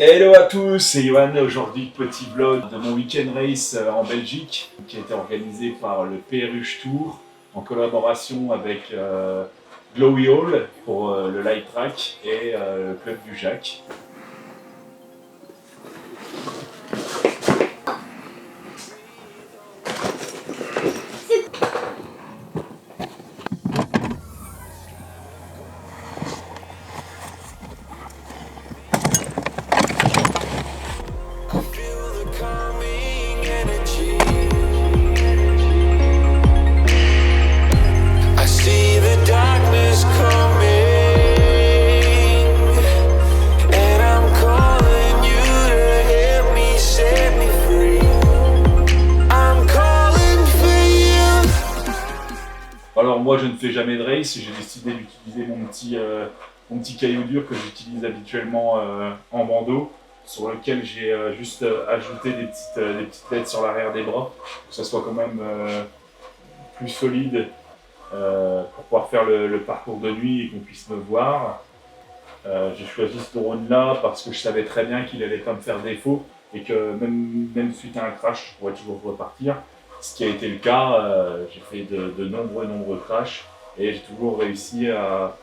Hello à tous, c'est Johan. Aujourd'hui, petit vlog de mon week-end race en Belgique qui a été organisé par le PRUH Tour en collaboration avec Glowy Hall pour le light track et le club du Jacques. Alors moi je ne fais jamais de race, j'ai décidé d'utiliser mon petit caillou dur que j'utilise habituellement en bandeau, sur lequel j'ai juste ajouté des petites LED sur l'arrière des bras, pour que ça soit quand même plus solide pour pouvoir faire le parcours de nuit et qu'on puisse me voir. J'ai choisi ce drone là parce que je savais très bien qu'il allait pas me faire défaut et que même suite à un crash, je pourrais toujours repartir. Ce qui a été le cas, j'ai fait de nombreux crashs et j'ai toujours réussi à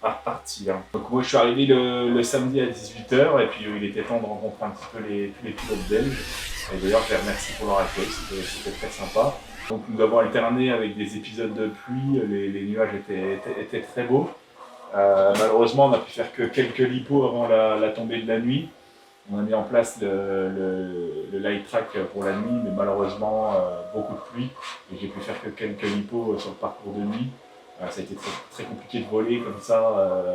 repartir. Donc moi je suis arrivé le samedi à 18h et puis il était temps de rencontrer un petit peu tous les pilotes belges. Et d'ailleurs je les remercie pour leur accueil, c'était très sympa. Donc nous avons alterné avec des épisodes de pluie, les nuages étaient très beaux. Malheureusement on n'a pu faire que quelques lipos avant la tombée de la nuit. On a mis en place le light track pour la nuit, mais malheureusement beaucoup de pluie et j'ai pu faire que quelques lipos sur le parcours de nuit. Ça a été très compliqué de voler comme ça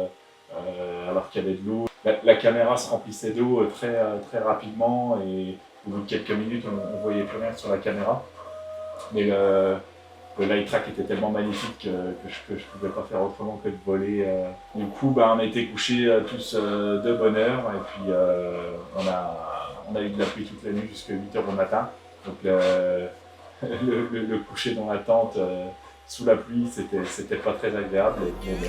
alors qu'il y avait de l'eau. La caméra se remplissait d'eau très rapidement et au bout de quelques minutes on voyait plus rien sur la caméra. Mais le light track était tellement magnifique que je ne pouvais pas faire autrement que de voler. Du coup, on a été couchés tous de bonne heure et puis on a eu de la pluie toute la nuit jusqu'à 8h au matin. Donc le coucher dans la tente sous la pluie, c'était pas très agréable. Mais bon.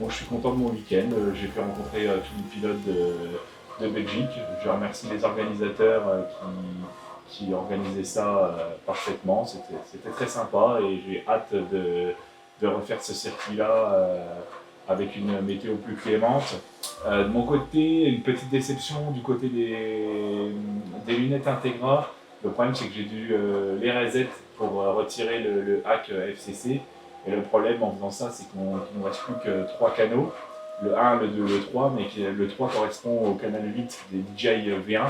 Bon, je suis content de mon week-end, j'ai pu rencontrer tous les pilotes de Belgique. Je remercie les organisateurs qui organisaient ça parfaitement, c'était très sympa et j'ai hâte de refaire ce circuit-là avec une météo plus clémente. De mon côté, une petite déception du côté des lunettes Integra. Le problème c'est que j'ai dû les reset pour retirer le hack FCC. Et le problème en faisant ça, c'est qu'il ne nous reste plus que 3 canaux, le 1, le 2, le 3, mais le 3 correspond au canal 8 des DJI V1,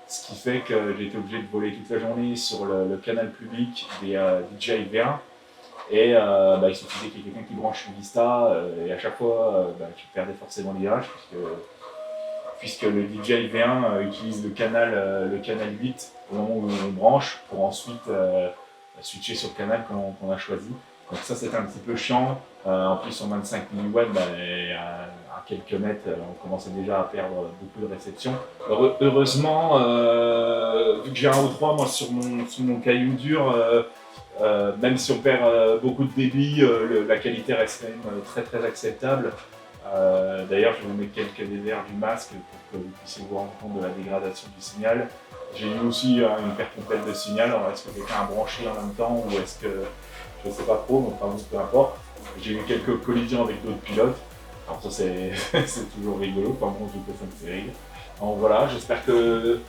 ce qui fait que j'ai été obligé de voler toute la journée sur le canal public des DJI V1, et il suffisait qu'il y ait quelqu'un qui branche une Vista, et à chaque fois, tu perdais forcément les virages, puisque le DJI V1 utilise le canal 8 au moment où on branche, pour ensuite switcher sur le canal qu'on a choisi. Donc ça c'était un petit peu chiant, en plus en 25 mW, à quelques mètres, on commençait déjà à perdre beaucoup de réception. Heureusement, vu que j'ai un O3 moi sur mon caillou dur, même si on perd beaucoup de débit, la qualité reste quand même très acceptable. D'ailleurs je vais vous mettre quelques dévers du masque pour que vous puissiez vous rendre compte de la dégradation du signal. J'ai eu aussi une perte complète de signal, alors est-ce que quelqu'un a branché en même temps ou est-ce que je ne sais pas trop, mais enfin, peu importe. J'ai eu quelques collisions avec d'autres pilotes. Alors ça c'est toujours rigolo, enfin bon, du coup ça me fait rire. Donc voilà, j'espère que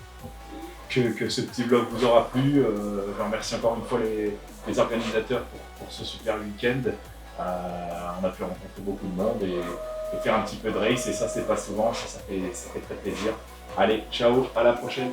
ce petit vlog vous aura plu. Je remercie encore une fois les organisateurs pour ce super week-end. On a pu rencontrer beaucoup de monde et faire un petit peu de race. Et ça, c'est pas souvent, ça fait très plaisir. Allez, ciao, à la prochaine.